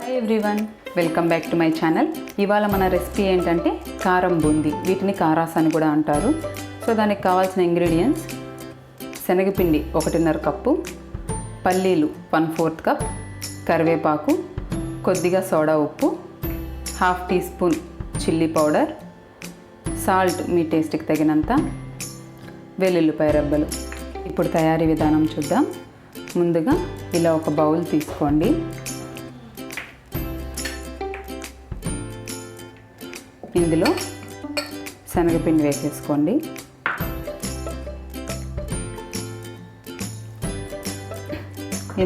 Hi everyone, welcome back to my channel. ఇవాళ మన recipe ఏంటంటే కారం బూందీ. వీటిని కారాస్ అని కూడా అంటారు. సో దానికి కావాల్సిన ఇంగ్రీడియంట్స్: శనగపిండి 1.5 కప్పు, పల్లీలు 1/4 కప్, కరివేపాకు, కొద్దిగా సోడా ఉప్పు, half teaspoon chilli powder, salt మీ టేస్ట్కి తగినంత, వెల్లుల్లిపాయ రెబ్బలు. ఇప్పుడు తయారీ విధానం చూద్దాం. ముందుగా ఇలా ఒక బౌల్ తీసుకోండి. ఇందులో శనగపిండి వేసేసుకోండి.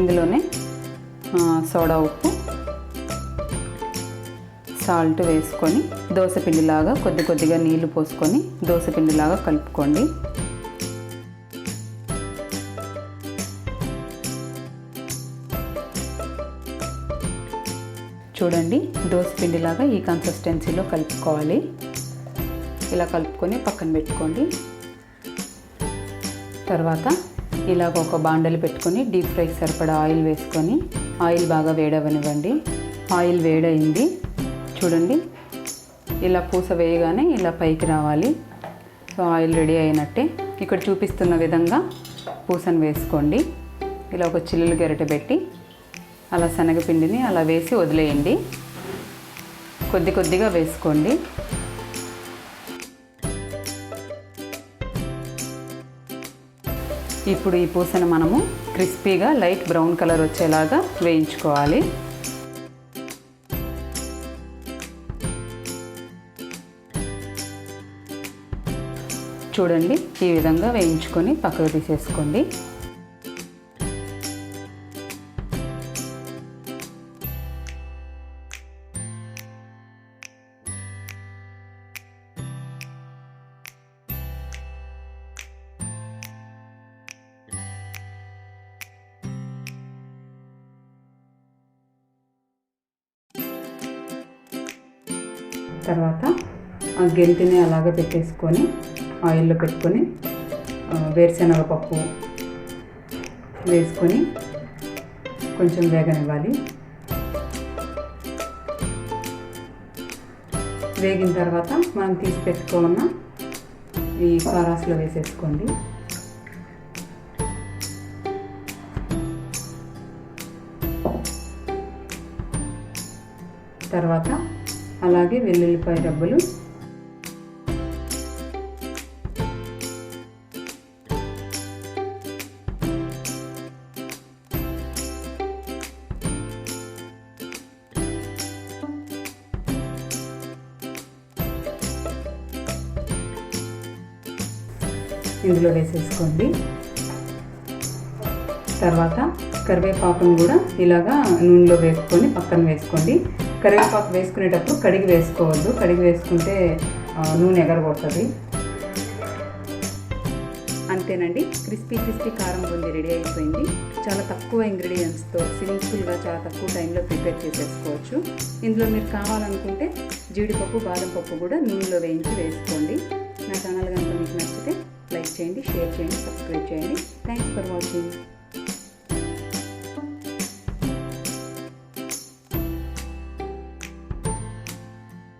ఇందులోనే సోడా ఉప్పు, సాల్ట్ వేసుకొని దోసపిండిలాగా కొద్దిగా నీళ్లు పోసుకొని దోసపిండిలాగా కలుపుకోండి. చూడండి, దోసపిండిలాగా ఈ కన్సిస్టెన్సీలో కలుపుకోవాలి. ఇలా కలుపుకొని పక్కన పెట్టుకోండి. తర్వాత ఇలాగ ఒక బాండలు పెట్టుకొని డీప్ ఫ్రై సరిపడా ఆయిల్ వేసుకొని ఆయిల్ బాగా వేడవనివ్వండి. ఆయిల్ వేడైంది. చూడండి, ఇలా పూస వేయగానే ఇలా పైకి రావాలి. సో ఆయిల్ రెడీ అయినట్టే. ఇక్కడ చూపిస్తున్న విధంగా పూసను వేసుకోండి. ఇలా ఒక చిల్లులు గరిటె పెట్టి అలా శనగపిండిని అలా వేసి వదిలేయండి. కొద్దిగా వేసుకోండి. ఇప్పుడు ఈ పూసను మనము క్రిస్పీగా లైట్ బ్రౌన్ కలర్ వచ్చేలాగా వేయించుకోవాలి. చూడండి, ఈ విధంగా వేయించుకొని పక్కకు తీసేసుకోండి. తర్వాత ఆ గెంటిని అలాగే పెట్టేసుకొని ఆయిల్లో పెట్టుకొని వేరుశనగ పప్పు వేసుకొని కొంచెం వేగనివ్వాలి. వేగిన తర్వాత మనం తీసి పెట్టుకున్న ఈ కారాస్లో వేసేసుకోండి. తర్వాత అలాగే వెల్లుల్లిపాయ రెబ్బలు, ఇందులో వేసేసుకోండి. తర్వాత కరివేపాకును కూడా ఇలాగా నూనెలో వేసుకొని పక్కన వేసుకోండి. కరివేపాకు వేసుకునేటప్పుడు కడిగి వేసుకోవద్దు. కడిగి వేసుకుంటే నూనె ఎగరగొడుతుంది. అంతేనండి, క్రిస్పీ కారం బూందీ రెడీ అయిపోయింది. చాలా తక్కువ ఇంగ్రీడియంట్స్తో సింపుల్గా చాలా తక్కువ టైంలో ప్రిపేర్ చేసేసుకోవచ్చు. ఇందులో మీరు కావాలనుకుంటే జీడిపప్పు, బాదం పప్పు కూడా నూనెలో వేయించి వేసుకోండి. నా ఛానల్ కనుక మీకు నచ్చితే లైక్ చేయండి, షేర్ చేయండి, సబ్స్క్రైబ్ చేయండి. Thanks for watching.